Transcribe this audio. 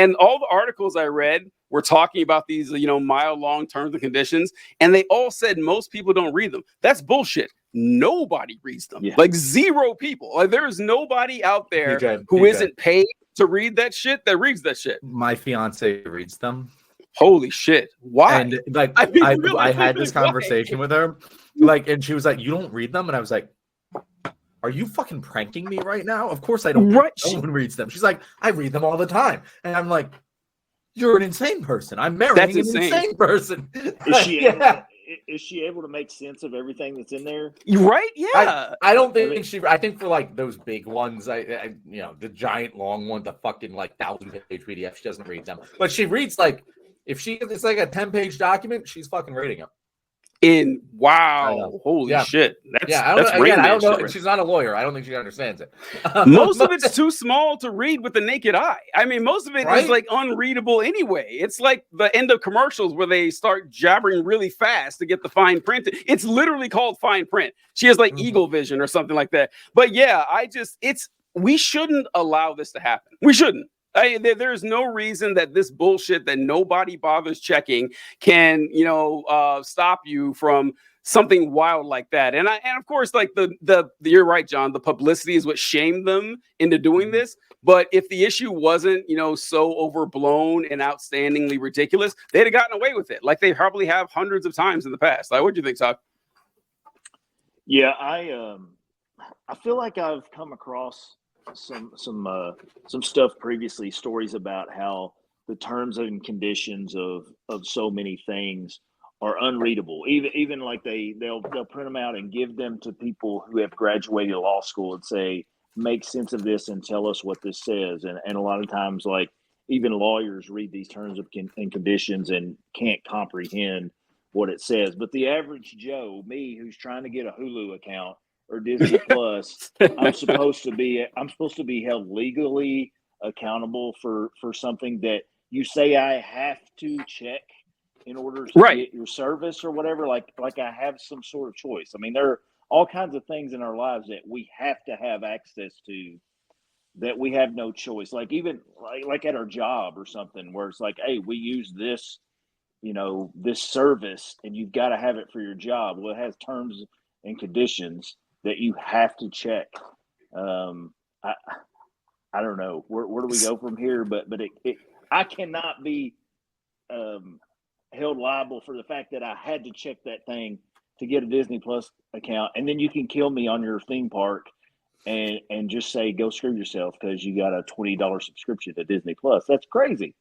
And all the articles I read were talking about these, mile-long terms and conditions, and they all said most people don't read them. That's bullshit. Nobody reads them. Yeah. Like 0 people. Like there is nobody out there who PJ. isn't paid to read that shit that reads that shit. My fiance reads them. Holy shit. Why? And like I had this conversation with her, and she was like, "You don't read them?" And I was like, "Are you fucking pranking me right now? Of course I don't. Right. No one reads them." She's like, "I read them all the time." And I'm like, "You're an insane person. I'm marrying an insane person." Is she able to make sense of everything that's in there? Right? Yeah. I don't think I think for like those big ones, I the giant long one, the fucking like 1,000-page PDF, she doesn't read them. But she reads if it's like a 10-page document, she's fucking reading them. Holy shit. I don't know. She's not a lawyer. I don't think she understands it. Most of it's too small to read with the naked eye. I mean, most of it is like unreadable anyway. It's like the end of commercials where they start jabbering really fast to get the fine print. It's literally called fine print. She has like eagle vision or something like that. But yeah, we shouldn't allow this to happen. We shouldn't. There's no reason that this bullshit that nobody bothers checking can, stop you from something wild like that. And of course, like you're right, John, the publicity is what shamed them into doing this. But if the issue wasn't, so overblown and outstandingly ridiculous, they'd have gotten away with it. Like they probably have hundreds of times in the past. Like, what do you think, Todd? Yeah, I feel like I've come across some stuff previously, stories about how the terms and conditions of so many things are unreadable. Even like they'll print them out and give them to people who have graduated law school and say, make sense of this and tell us what this says. And a lot of times, like even lawyers read these terms and conditions and can't comprehend what it says. But the average Joe, me, who's trying to get a Hulu account or Disney Plus, I'm supposed to be held legally accountable for something that you say I have to check in order to get your service or whatever. Like I have some sort of choice. I mean, there are all kinds of things in our lives that we have to have access to that we have no choice. Like even like at our job or something where it's like, hey, we use this, this service and you've got to have it for your job. Well, it has terms and conditions that you have to check. I don't know where do we go from here, but I cannot be held liable for the fact that I had to check that thing to get a Disney Plus account, and then you can kill me on your theme park and just say go screw yourself because you got a $20 subscription to Disney Plus. That's crazy.